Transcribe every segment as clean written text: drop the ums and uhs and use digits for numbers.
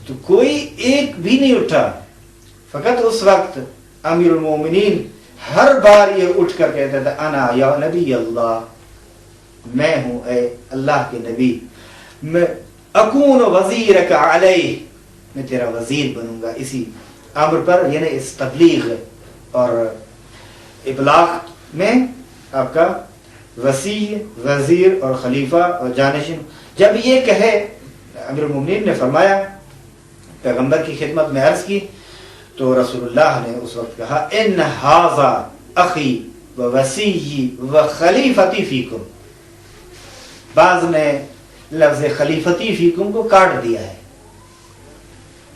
تو کوئی ایک بھی نہیں اٹھا. فقط اس وقت امیر المومنین ہر بار یہ اٹھ کر کہتا تھا انا یا نبی اللہ، میں ہوں اے اللہ کے نبی، میں اکون وزیرک علیہ، میں تیرا وزیر بنوں گا اسی امر پر، یعنی اس تبلیغ اور ابلاغ میں آپ کا وسیع، وزیر اور خلیفہ اور جانشین. جب یہ کہے امیر المومنین نے فرمایا، پیغمبر کی خدمت میں عرض کی، تو رسول اللہ نے اس وقت کہا ان ھذا اخی و وصی و خلیفتی فیکم. بعض نے لفظ خلیفتی فیکم کو کاٹ دیا ہے،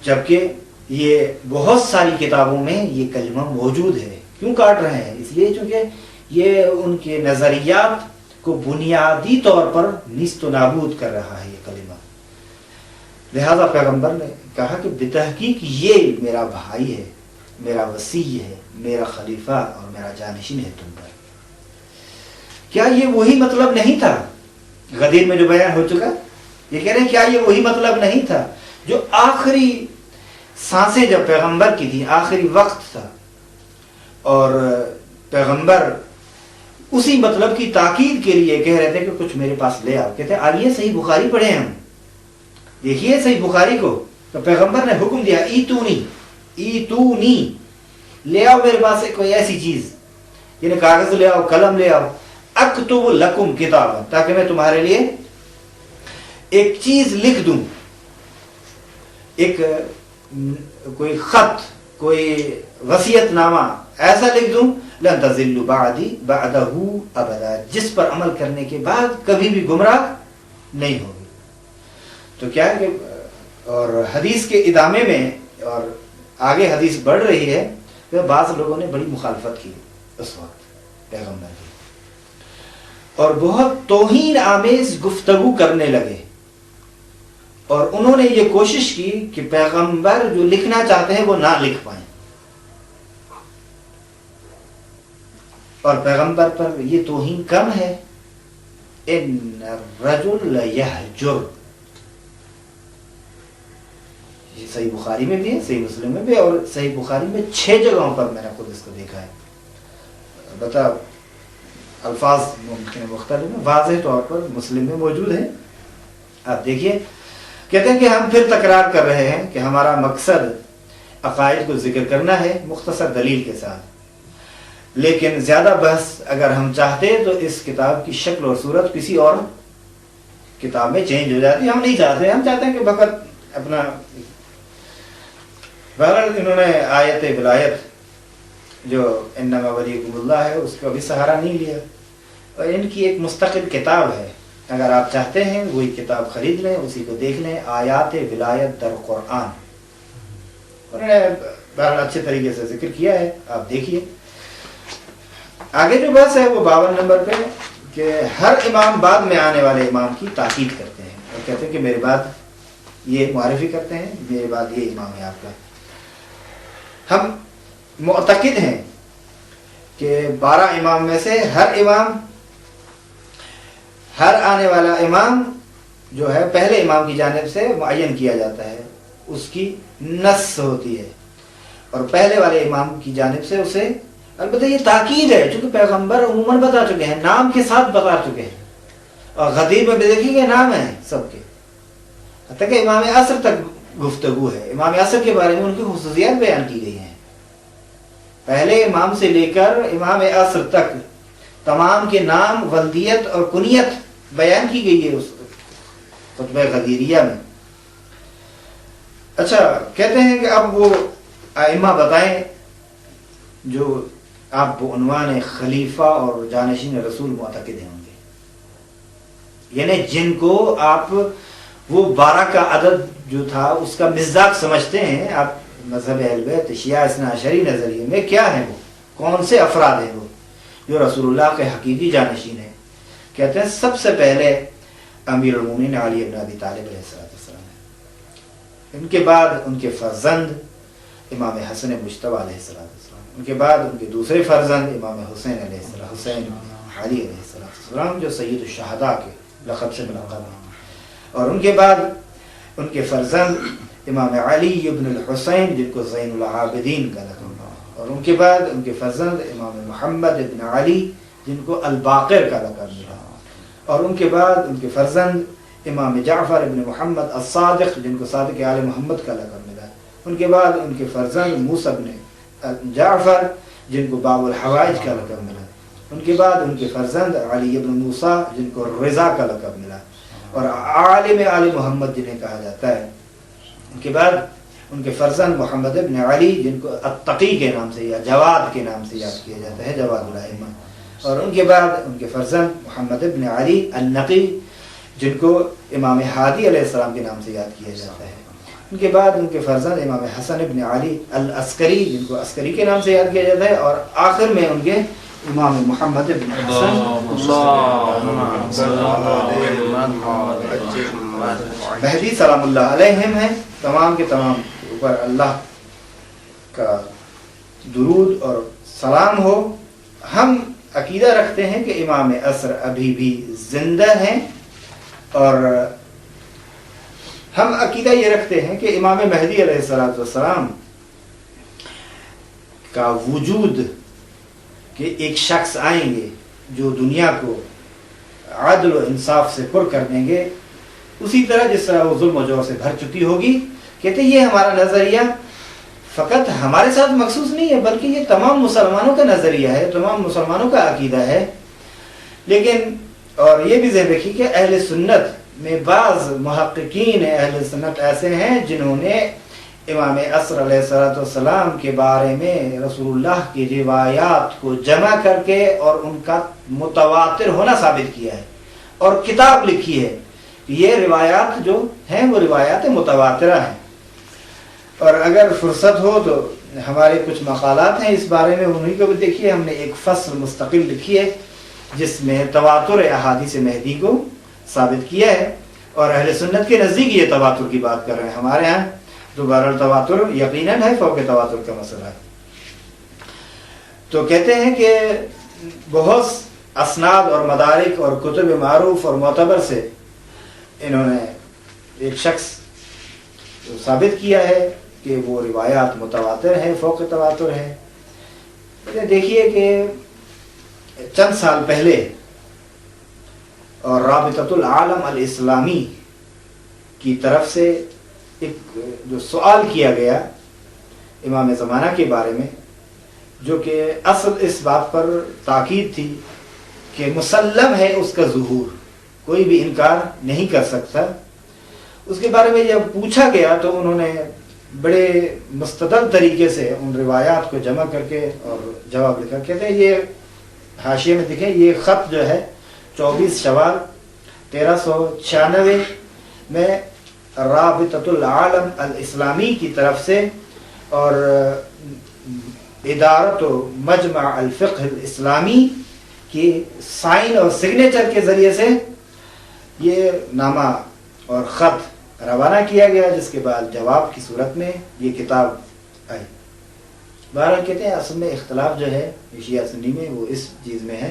جبکہ یہ بہت ساری کتابوں میں یہ کلمہ موجود ہے. کیوں کاٹ رہے ہیں؟ اس لیے چونکہ یہ ان کے نظریات کو بنیادی طور پر نیست و نابود کر رہا ہے یہ کلمہ. لہذا پیغمبر نے کہا کہ بتحقیق یہ میرا بھائی ہے، میرا وصی ہے، میرا خلیفہ اور میرا جانشین ہے تم پر. کیا یہ وہی مطلب نہیں تھا غدیر میں جو بیان ہو چکا؟ یہ کہہ رہے ہیں کیا یہ وہی مطلب نہیں تھا جو آخری سانسیں جب پیغمبر کی تھی، آخری وقت تھا، اور پیغمبر اسی مطلب کی تاکید کے لیے کہہ رہے تھے کہ کچھ میرے پاس لے آؤ. کہتے ہیں آئیے صحیح بخاری پڑھیں، ہم دیکھیے صحیح بخاری کو. تو پیغمبر نے حکم دیا ایتونی، لے آؤ میرے پاس کوئی ایسی چیز، یعنی کاغذ لے آؤ، قلم لے آؤ، اکتب لکم کتابا، تاکہ میں تمہارے لیے ایک چیز لکھ دوں، ایک کوئی خط، کوئی وصیت نامہ ایسا لکھ دوں لن تضلوا بعدی بعدہ ابدا، جس پر عمل کرنے کے بعد کبھی بھی گمراہ نہیں ہوگی. تو کیا ہے کہ اور حدیث کے ادامے میں اور آگے حدیث بڑھ رہی ہے کہ بعض لوگوں نے بڑی مخالفت کی اس وقت پیغمبر کی، اور بہت توہین آمیز گفتگو کرنے لگے، اور انہوں نے یہ کوشش کی کہ پیغمبر جو لکھنا چاہتے ہیں وہ نہ لکھ پائیں، اور پیغمبر پر یہ توہین کم ہے. ان الرجل لیہجر، یہ صحیح بخاری میں بھی ہے، صحیح مسلم میں بھی، اور صحیح بخاری میں 6 جگہوں پر میں نے خود اس کو دیکھا ہے. بتا الفاظ ممکن مختلف ہیں، واضح طور پر مسلم میں موجود ہے، آپ دیکھیے. کہتے ہیں کہ ہم پھر تکرار کر رہے ہیں کہ ہمارا مقصد عقائد کو ذکر کرنا ہے مختصر دلیل کے ساتھ، لیکن زیادہ بحث اگر ہم چاہتے تو اس کتاب کی شکل اور صورت کسی اور کتاب میں چینج ہو جاتی. ہم نہیں چاہتے، ہم چاہتے ہیں کہ فقط اپنا. بہرحال انہوں نے آیت ولایت جو انما ولیکم اللہ ہے اس کا بھی سہارا نہیں لیا، اور ان کی ایک مستقل کتاب ہے، اگر آپ چاہتے ہیں وہی کتاب خرید لیں، اسی کو دیکھ لیں، آیات ولایت در قرآن. انہوں نے بہرحال اچھے طریقے سے ذکر کیا ہے، آپ دیکھیے. آگے جو بحث ہے وہ 52 نمبر پہ، کہ ہر امام بعد میں آنے والے امام کی تاکید کرتے ہیں اور کہتے ہیں کہ میرے بعد یہ معرفی کرتے ہیں، میرے بعد یہ امام ہے آپ کا. ہم معتقد ہیں کہ 12 امام میں سے ہر امام، ہر آنے والا امام جو ہے پہلے امام کی جانب سے معین کیا جاتا ہے، اس کی نص ہوتی ہے، اور پہلے والے امام کی جانب سے اسے، البتہ یہ تاکید ہے چونکہ پیغمبر عموماً بتا چکے ہیں، نام کے ساتھ بتا چکے ہیں، اور غدیر میں بھی دیکھیں گے نام ہیں سب کے، حتیٰ کہ امام عصر تک گفتگو ہے، امام عصر کے بارے میں ان کی خصوصیات بیان کی گئی ہیں. پہلے امام سے لے کر امام عصر تک تمام کے نام، ولدیت اور کنیت بیان کی گئی ہے اس خطبہ غدیریہ میں. اچھا، کہتے ہیں کہ اب وہ ائمہ بتائیں جو آپ وہ عنوان خلیفہ اور جانشین رسول معتقد ہیں ان کے، یعنی جن کو آپ وہ 12 کا عدد جو تھا اس کا مصداق سمجھتے ہیں. آپ مذہب اہل بیت شیعہ اثنا عشری نظریے میں کیا ہیں، وہ کون سے افراد ہیں وہ جو رسول اللہ کے حقیقی جانشین ہیں؟ کہتے ہیں سب سے پہلے امیر المومنین علی بن ابی طالب علیہ السلام ہیں، ان کے بعد ان کے فرزند امام حسن مجتبی علیہ السلام، ان کے بعد ان کے دوسرے فرزند امام حسین علیہ السلام، حسین علی علیہ السلام جو سید الشہداء کے لقب سے ملقب ہیں، اور ان کے بعد ان کے فرزند امام علی ابن الحسین جن کو زین العابدین کا لقب ملا، اور ان کے بعد ان کے فرزند امام محمد ابن علی جن کو الباقر کا لقب ملا، اور ان کے بعد ان کے فرزند امام جعفر ابن محمد الصادق جن کو صادق آل محمد کا لقب ملا، ان کے بعد ان کے فرزند موسیٰ ابن جعفر جن کو باب الحوائج کا لقب ملا، ان کے بعد ان کے فرزند علی ابن موسیٰ جن کو رضا کا لقب ملا، اور عالم آل محمد جنہیں کہا جاتا ہے، ان کے بعد ان کے فرزند محمد ابن علی جن کو التقی کے نام سے یا جواد کے نام سے یاد کیا جاتا ہے، جواد الائمہ، اور ان کے بعد ان کے فرزند محمد ابن علی النقی جن کو امام ہادی علیہ السلام کے نام سے یاد کیا جاتا ہے، ان کے بعد ان کے فرزند امام حسن ابن علی العسکری جن کو عسکری کے نام سے یاد کیا جاتا ہے، اور آخر میں ان کے امام محمد ابن حسن مہدی سلام اللہ علیہم ہیں۔ تمام کے تمام اوپر اللہ کا درود اور سلام ہو۔ ہم عقیدہ رکھتے ہیں کہ امام عصر ابھی بھی زندہ ہیں، اور ہم عقیدہ یہ رکھتے ہیں کہ امام مہدی علیہ السلام کا وجود، کہ ایک شخص آئیں گے جو دنیا کو عدل و انصاف سے پر کر دیں گے، اسی طرح جس طرح وہ ظلم و جور سے بھر چکی ہوگی۔ کہتے ہیں یہ ہمارا نظریہ فقط ہمارے ساتھ مخصوص نہیں ہے، بلکہ یہ تمام مسلمانوں کا نظریہ ہے، تمام مسلمانوں کا عقیدہ ہے۔ لیکن اور یہ بھی ذہن رکھیے کہ اہل سنت میں بعض محققین اہل سنت ایسے ہیں جنہوں نے امام عصر علیہ السلام کے بارے میں رسول اللہ کی روایات کو جمع کر کے اور ان کا متواتر ہونا ثابت کیا ہے، اور کتاب لکھی ہے۔ یہ روایات جو ہیں وہ روایات متواترہ ہیں، اور اگر فرصت ہو تو ہمارے کچھ مقالات ہیں اس بارے میں، انہیں کو بھی دیکھیے۔ ہم نے ایک فصل مستقل لکھی ہے جس میں تواتر احادیث مہدی کو ثابت کیا ہے، اور اہل سنت کے نزدیک یہ تواتر کی بات کر رہے ہیں۔ ہمارے ہاں تو بہرحال تواتر یقیناً ہے، فوق تواتر کا مسئلہ ہے۔ تو کہتے ہیں کہ بہت اسناد اور مدارک اور کتب معروف اور معتبر سے انہوں نے ایک شخص ثابت کیا ہے کہ وہ روایات متواتر ہیں، فوق تواتر ہے۔ دیکھیے کہ چند سال پہلے اور رابطۃ العالم الاسلامی کی طرف سے ایک جو سوال کیا گیا امام زمانہ کے بارے میں، جو کہ اصل اس بات پر تاکید تھی کہ مسلم ہے اس کا ظہور، کوئی بھی انکار نہیں کر سکتا، اس کے بارے میں جب پوچھا گیا تو انہوں نے بڑے مستدل طریقے سے ان روایات کو جمع کر کے اور جواب لکھا۔ کہتے ہیں یہ حاشیے میں دیکھیں، یہ خط جو ہے 24 شوال 1396 میں رابطۃ العالم الاسلامی کی طرف سے اور ادارت و مجمع الفقہ الاسلامی کی سائن اور سگنیچر کے ذریعے سے یہ نامہ اور خط روانہ کیا گیا، جس کے بعد جواب کی صورت میں یہ کتاب آئی۔ بہرحال کہتے ہیں اصل میں اختلاف جو ہے شیعہ سنی میں وہ اس چیز میں ہے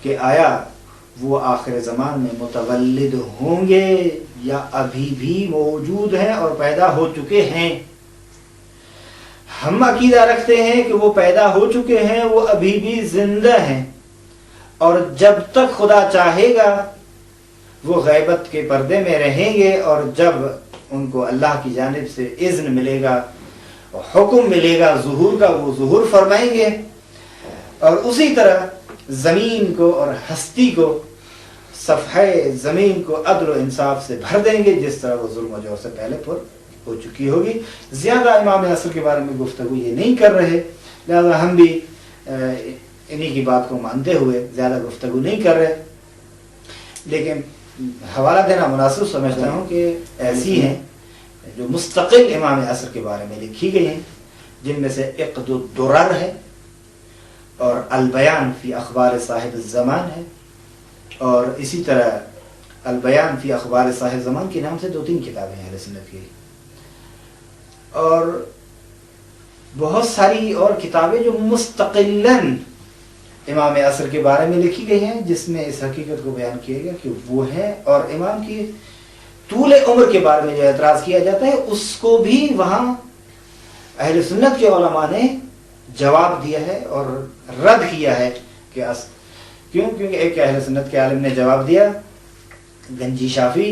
کہ آیا وہ آخر زمان میں متولد ہوں گے یا ابھی بھی موجود ہیں اور پیدا ہو چکے ہیں۔ ہم عقیدہ رکھتے ہیں کہ وہ پیدا ہو چکے ہیں، وہ ابھی بھی زندہ ہیں، اور جب تک خدا چاہے گا وہ غیبت کے پردے میں رہیں گے، اور جب ان کو اللہ کی جانب سے اذن ملے گا، حکم ملے گا ظہور کا، وہ ظہور فرمائیں گے، اور اسی طرح زمین کو اور ہستی کو، صفحہ زمین کو عدل و انصاف سے بھر دیں گے، جس طرح وہ ظلم و جور سے پہلے پر ہو چکی ہوگی۔ زیادہ امام عصر کے بارے میں گفتگو یہ نہیں کر رہے، لہذا ہم بھی انہی کی بات کو مانتے ہوئے زیادہ گفتگو نہیں کر رہے، لیکن حوالہ دینا مناسب سمجھتا ہوں کہ ایسی ہیں جو مستقل امام عصر کے بارے میں لکھی گئی ہیں، جن میں سے عقد الدرر ہے، اور البیان فی اخبار صاحب الزمان ہے، اور اسی طرح البیان فی اخبار صاحب زمان کے نام سے 2-3 کتابیں ہیں اہل سنت کی، اور بہت ساری اور کتابیں جو مستقلاً امام عصر کے بارے میں لکھی گئی ہیں، جس میں اس حقیقت کو بیان کیا گیا کہ وہ ہے، اور امام کی طول عمر کے بارے میں جو اعتراض کیا جاتا ہے اس کو بھی وہاں اہل سنت کے علماء نے جواب دیا ہے اور رد کیا ہے کہ کیونکہ ایک اہل سنت کے عالم نے جواب دیا، گنجی شافی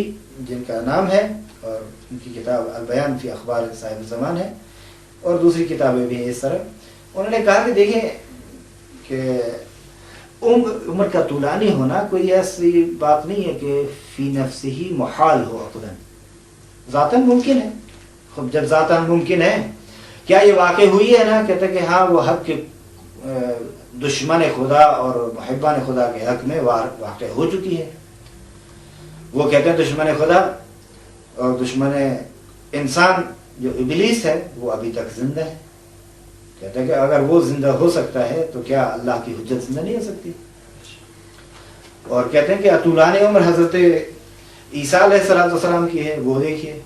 جن کا نام ہے، اور ان کی کتاب البیان فی اخبار صاحب الزمان ہے، اور دوسری کتابیں بھی ہیں اس طرح. انہوں نے کہا کہ دیکھیں کہ عمر کا طولانی ہونا کوئی ایسی بات نہیں ہے کہ فی نفس ہی محال ہو عقلاً، ذاتاً ممکن ہے. خب جب ذاتاً ممکن ہے، کیا یہ واقع ہوئی ہے نا، کہتے کہ ہاں وہ حق کے دشمن خدا اور محبان خدا کے حق میں واقع ہو چکی ہے. وہ کہتے ہیں دشمن خدا اور دشمن انسان جو ابلیس ہے وہ ابھی تک زندہ ہے. کہتے ہیں کہ اگر وہ زندہ ہو سکتا ہے تو کیا اللہ کی حجت زندہ نہیں ہو سکتی. اور کہتے ہیں کہ طولان عمر حضرت عیسیٰ علیہ السلام کی ہے، وہ دیکھیے.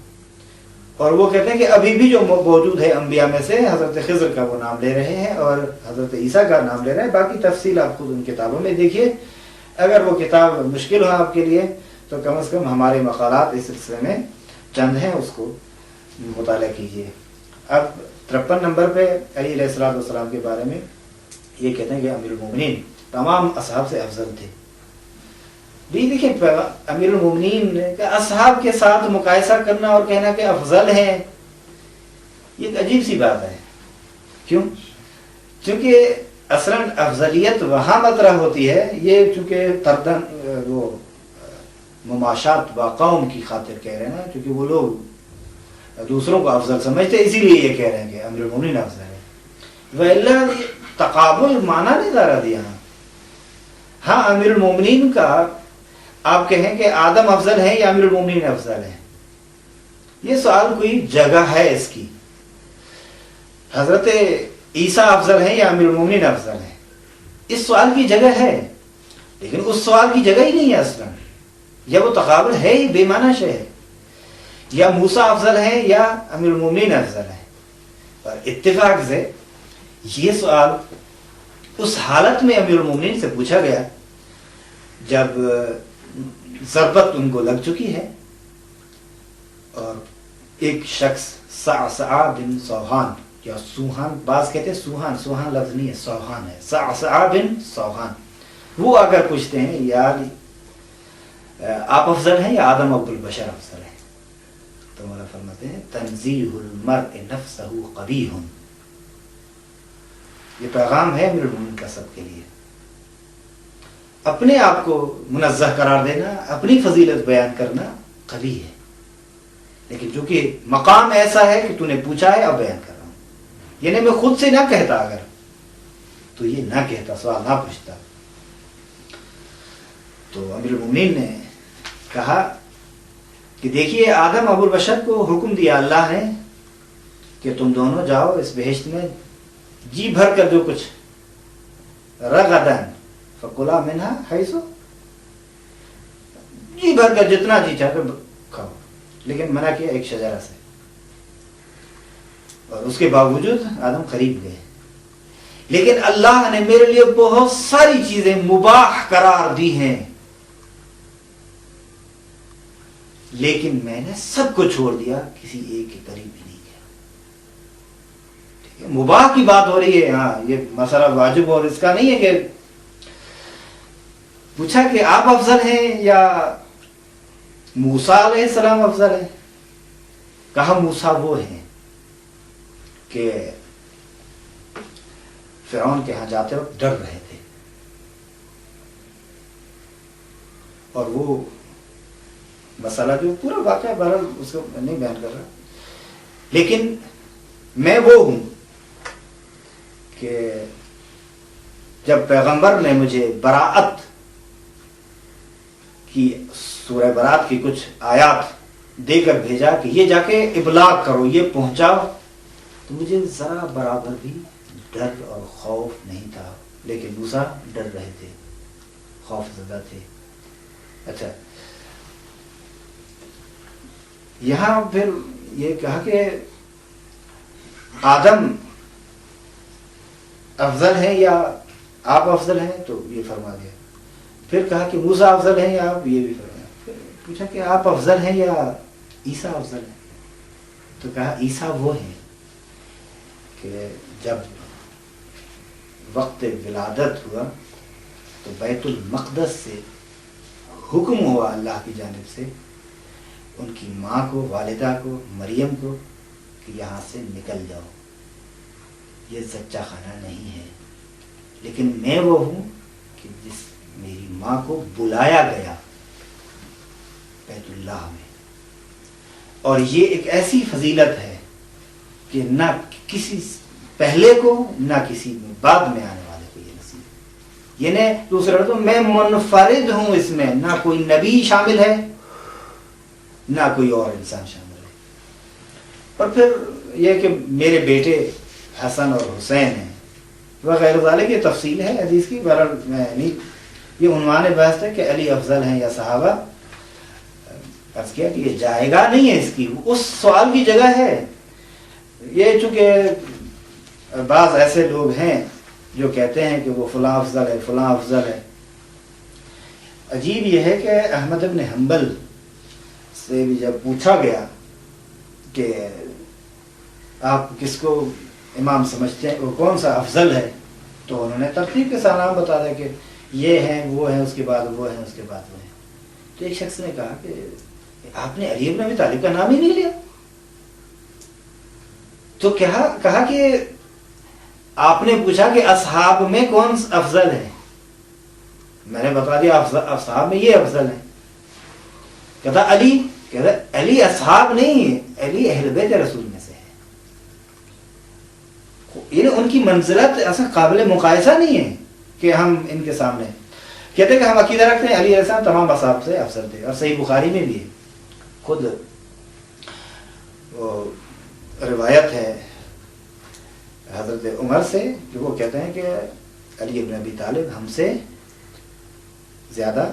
اور وہ کہتے ہیں کہ ابھی بھی جو موجود ہے انبیاء میں سے حضرت خضر کا وہ نام لے رہے ہیں اور حضرت عیسیٰ کا نام لے رہے ہیں. باقی تفصیل آپ خود ان کتابوں میں دیکھیے. اگر وہ کتاب مشکل ہو آپ کے لیے تو کم از کم ہمارے مقالات اس سلسلے میں چند ہیں، اس کو مطالعہ کیجیے. اب 53 نمبر پہ علی علیہ السلام کے بارے میں یہ کہتے ہیں کہ امیر المومنین تمام اصحاب سے افضل تھے. دیکھیں امیر المومنین کا اصحاب کے ساتھ مقایسہ کرنا اور کہنا کہ افضل ہیں، یہ ایک عجیب سی بات ہے. کیوں؟ چونکہ اصلاً افضلیت وہاں مطرح ہوتی ہے، یہ چونکہ تردن وہ مماشات با قوم کی خاطر کہہ رہے ہیں نا، کیونکہ وہ لوگ دوسروں کو افضل سمجھتے ہیں، اسی لیے یہ کہہ رہے ہیں کہ امیر المومنین افضل ہے. وَإِلَّا تقابل معنی نہیں دارا دیا. ہاں امیر المومنین کا آپ کہیں کہ آدم افضل ہے یا امیر المومنین افضل ہے، یہ سوال کوئی جگہ ہے اس کی. حضرت عیسیٰ افضل ہے یا امیر المومنین افضل ہے، اس سوال کی جگہ ہے، لیکن اس سوال کی جگہ ہی نہیں ہے اصلاً. یا وہ تقابل ہے ہی بے معنی شے ہے. یا موسیٰ افضل ہے یا امیر المومنین افضل ہے. پر اتفاق سے یہ سوال اس حالت میں امیر المومنین سے پوچھا گیا جب ضربت ان کو لگ چکی ہے اور ایک شخص صعصع بن صوحان یا سوحان، بعض کہتے ہیں سوحان لفظ نہیں ہے، صوحان ہے، صعصع بن صوحان، وہ اگر پوچھتے ہیں یا آپ افضل ہیں یا آدم عبد البشر افضل ہیں، تو مولا فرماتے ہیں تنزیہ المرء نفسہ قبیح. یہ پیغام ہے امیر المومنین کا سب کے لیے. اپنے آپ کو منزہ قرار دینا، اپنی فضیلت بیان کرنا قبیح ہے، لیکن چونکہ مقام ایسا ہے کہ تو نے پوچھا ہے اب بیان کر رہا ہوں. یعنی میں خود سے نہ کہتا، اگر تو یہ نہ کہتا، سوال نہ پوچھتا. تو امیر المومنین نے کہا کہ دیکھیے آدم ابو البشر کو حکم دیا اللہ نے کہ تم دونوں جاؤ اس بہشت میں، جی بھر کر جو کچھ رغدن فکلا منہا حیث، جی بھر کر جتنا جی چاہے کھاؤ، لیکن منع کیا ایک شجرہ سے. اور اس کے باوجود آدم قریب گئے. لیکن اللہ نے میرے لیے بہت ساری چیزیں مباح قرار دی ہیں، لیکن میں نے سب کو چھوڑ دیا، کسی ایک کے قریب بھی نہیں گیا. ٹھیک ہے، مباح کی بات ہو رہی ہے. ہاں یہ مسئلہ واجب اور اس کا نہیں ہے کہ پوچھا کہ آپ افضل ہیں یا موسیٰ علیہ السلام افضل ہیں. کہا موسیٰ وہ ہیں کہ فرعون کے ہاں جاتے وقت ڈر رہے تھے، اور وہ مسئلہ جو پورا واقعہ بہرحال اس کو نہیں بیان کر رہا، لیکن میں وہ ہوں کہ جب پیغمبر نے مجھے براءت کی سورہ برات کی کچھ آیات دے کر بھیجا کہ یہ جا کے ابلاغ کرو، یہ پہنچاؤ، تو مجھے ذرا برابر بھی ڈر اور خوف نہیں تھا. لیکن موسیٰ ڈر رہے تھے، خوف زدہ تھے. اچھا، یہاں پھر یہ کہا کہ آدم افضل ہے یا آپ افضل ہیں، تو یہ فرما دیا. پھر کہا کہ موسیٰ افضل ہیں یا آپ، یہ بھی فرمایا. پوچھا کہ آپ افضل ہیں یا عیسیٰ افضل ہیں؟ تو کہا عیسیٰ وہ ہیں کہ جب وقت ولادت ہوا تو بیت المقدس سے حکم ہوا اللہ کی جانب سے ان کی ماں کو، والدہ کو، مریم کو، کہ یہاں سے نکل جاؤ، یہ سچا خانہ نہیں ہے، لیکن میں وہ ہوں کہ جس میری ماں کو بلایا گیا بیت اللہ میں. اور یہ ایک ایسی فضیلت ہے کہ نہ کسی پہلے کو نہ کسی بعد میں آنے والے کو یہ نصیب. یعنی دوسرا تو میں منفرد ہوں اس میں، نہ کوئی نبی شامل ہے نہ کوئی اور انسان شامل ہے. اور پھر یہ کہ میرے بیٹے حسن اور حسین ہیں وغیرہ ذالک، یہ تفصیل ہے حدیث کی. بہرحال میں نہیں، یہ عنوان بحث ہے کہ علی افضل ہیں یا صحابہ. عرض کیا کہ یہ جائے گا نہیں ہے اس کی، اس سوال کی جگہ ہے. یہ چونکہ بعض ایسے لوگ ہیں جو کہتے ہیں کہ وہ فلاں افضل ہے، فلاں افضل ہے. عجیب یہ ہے کہ احمد بن حنبل سے بھی جب پوچھا گیا کہ آپ کس کو امام سمجھتے ہیں، وہ کون سا افضل ہے، تو انہوں نے ترتیب کے ساتھ نام بتا دیا کہ یہ ہیں، وہ ہیں، اس کے بعد وہ ہیں، اس کے بعد وہ ہیں. تو ایک شخص نے کہا کہ آپ نے علی بن ابی طالب کا نام ہی نہیں لیا. تو کہا کہ آپ نے پوچھا کہ اصحاب میں کون افضل ہے، میں نے بتا دیا اصحاب میں یہ افضل ہے. کہتا علی، کہتا علی اصحاب نہیں ہے، علی اہل بیت رسول میں سے ہے. یعنی ان کی منزلت اصلا قابل مقایسہ نہیں ہے کہ ہم ان کے سامنے. کہتے ہیں کہ ہم عقیدہ رکھتے ہیں علی علیہ السلام تمام اصحاب سے افضل تھے، اور صحیح بخاری میں بھی ہے. خود روایت ہے حضرت عمر سے کہ وہ کہتے ہیں کہ علی بن ابی طالب ہم سے زیادہ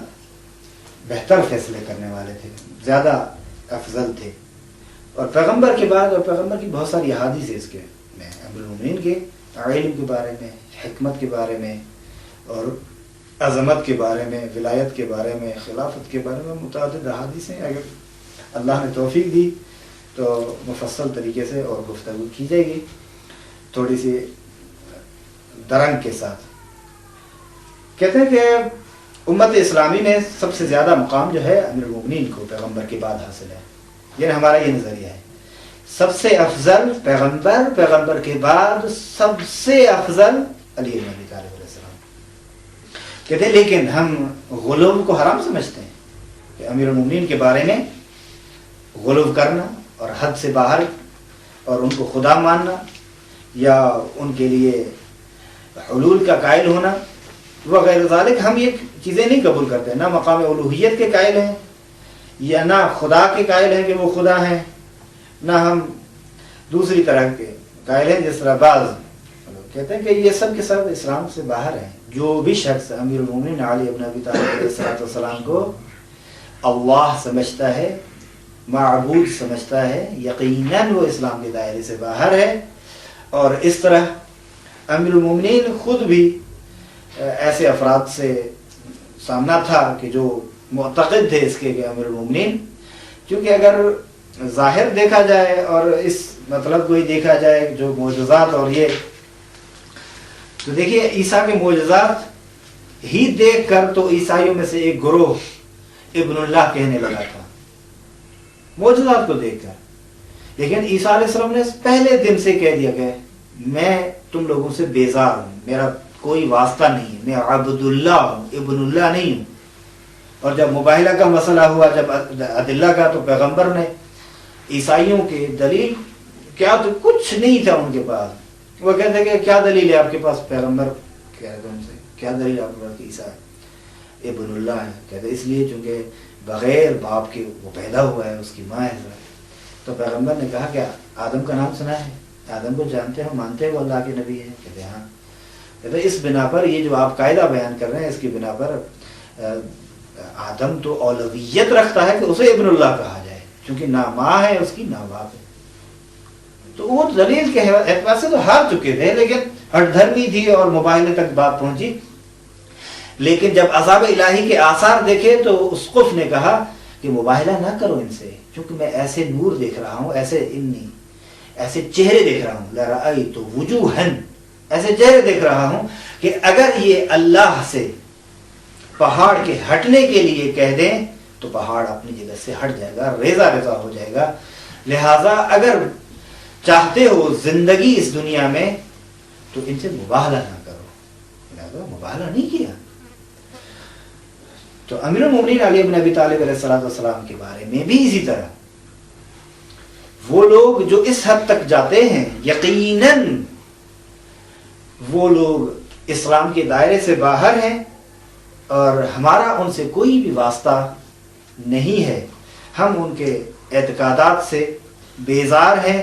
بہتر فیصلے کرنے والے تھے، زیادہ افضل تھے. اور پیغمبر کے بعد، اور پیغمبر کی بہت ساری احادیث ہے اس کے میں، امیر المومنین کے علم کے بارے میں، حکمت کے بارے میں، اور عظمت کے بارے میں، ولایت کے بارے میں، خلافت کے بارے میں متعدد احادیث ہیں. اگر اللہ نے توفیق دی تو مفصل طریقے سے اور گفتگو کی جائے گی، تھوڑی سی درنگ کے ساتھ. کہتے ہیں کہ امت اسلامی میں سب سے زیادہ مقام جو ہے امیر المومنین کو پیغمبر کے بعد حاصل ہے. یہ ہمارا یہ نظریہ ہے. سب سے افضل پیغمبر، پیغمبر کے بعد سب سے افضل علی بن ابی طالب علیہ السلام. کہتے ہیں لیکن ہم غلو کو حرام سمجھتے ہیں کہ امیر المومنین کے بارے میں غلو کرنا اور حد سے باہر اور ان کو خدا ماننا یا ان کے لیے حلول کا قائل ہونا وغیرہ ذالک، ہم یہ چیزیں نہیں قبول کرتے. نہ مقام الوہیت کے قائل ہیں، یا نہ خدا کے قائل ہیں کہ وہ خدا ہیں، نہ ہم دوسری طرح کے قائل ہیں جس طرح بعض کہتے ہیں کہ یہ سب کے سب اسلام سے باہر ہیں. جو بھی شخص امیر المومنین علی بن ابی طالب علیہ السلام کو اللہ سمجھتا ہے، معبود سمجھتا ہے، یقیناً وہ اسلام کے دائرے سے باہر ہے. اور اس طرح امیر المومنین خود بھی ایسے افراد سے سامنا تھا کہ جو معتقد تھے اس کے کہ امیر المومنین، کیونکہ اگر ظاہر دیکھا جائے اور اس مطلب کو ہی دیکھا جائے جو معجزات، اور یہ تو دیکھیے عیسیٰ کے معجزات ہی دیکھ کر تو عیسائیوں میں سے ایک گروہ ابن اللہ کہنے لگا تھا معجزات کو دیکھ کر. لیکن عیسیٰ علیہ السلام نے پہلے دن سے کہہ دیا کہ میں تم لوگوں سے بیزار ہوں، میرا کوئی واسطہ نہیں ہے، میں عبد اللہ ہوں، ابن اللہ نہیں ہوں. اور جب مباہلہ کا مسئلہ ہوا، جب عدلہ کا، تو پیغمبر نے عیسائیوں کے دلیل کیا، تو کچھ نہیں تھا ان کے پاس. وہ کہتے کہ کیا دلیل ہے آپ کے پاس؟ پیغمبر کہتے ان سے کیا دلیل آپ کے پاس کہ عیسیٰ ابن اللہ ہے؟ کہتے اس لیے چونکہ بغیر باپ کے وہ پیدا ہوا ہے، اس کی ماں ہے. تو پیغمبر نے کہا کہ آدم کا نام سنا ہے؟ آدم کو جانتے ہو، مانتے ہو اللہ کے نبی ہے؟ کہتے ہاں. کہتے اس بنا پر یہ جو آپ قاعدہ بیان کر رہے ہیں، اس کی بنا پر آدم تو اولویت رکھتا ہے کہ اسے ابن اللہ کہا جائے، چونکہ نہ ماں ہے اس کی نہ باپ ہے. تو وہ دلیل کے اعتبار سے تو ہار چکے تھے، لیکن ہٹ دھرمی تھی اور مباہلے تک بات پہنچی. لیکن جب عذاب الہی کے آثار دیکھے تو اسقف نے کہا کہ کہ مباہلہ نہ کرو ان سے، کیونکہ میں ایسے نور دیکھ رہا ہوں، ایسے چہرے دیکھ رہا ہوں، لرأیت وجوہا، ایسے چہرے دیکھ رہا ہوں کہ اگر یہ اللہ سے پہاڑ کے ہٹنے کے لیے کہہ دیں تو پہاڑ اپنی جگہ سے ہٹ جائے گا، ریزہ ریزہ ہو جائے گا. لہذا اگر چاہتے ہو زندگی اس دنیا میں تو ان سے مباہلہ نہ کرو. لہذا مباہلہ نہیں کیا. تو امیر المومنین علی بن ابی طالب علیہ السلام کے بارے میں بھی اسی طرح وہ لوگ جو اس حد تک جاتے ہیں یقیناً وہ لوگ اسلام کے دائرے سے باہر ہیں اور ہمارا ان سے کوئی بھی واسطہ نہیں ہے، ہم ان کے اعتقادات سے بیزار ہیں.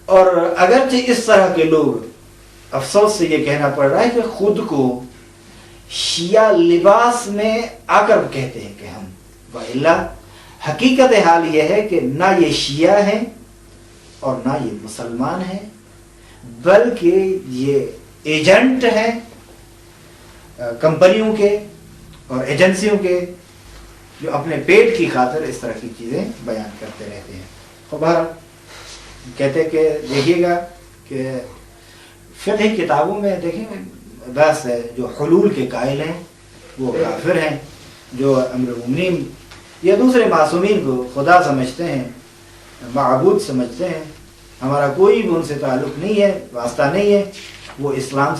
اور اگرچہ اس طرح کے لوگ افسوس سے یہ کہنا پڑ رہا ہے کہ خود کو شیعہ لباس میں آ کر کہتے ہیں کہ ہم، وإلا حقیقت حال یہ ہے کہ نہ یہ شیعہ ہیں اور نہ یہ مسلمان ہیں، بلکہ یہ ایجنٹ ہیں کمپنیوں کے اور ایجنسیوں کے، جو اپنے پیٹ کی خاطر اس طرح کی چیزیں بیان کرتے رہتے ہیں. خبر کہتے کہ دیکھیے گا کہ فقہ کتابوں میں دیکھیں بس ہے، جو حلول کے قائل ہیں وہ کافر ہیں، جو امیر المومنین یا دوسرے معصومین کو خدا سمجھتے ہیں، معبود سمجھتے ہیں، ہمارا کوئی بھی ان سے تعلق نہیں ہے، واسطہ نہیں ہے، وہ اسلام سے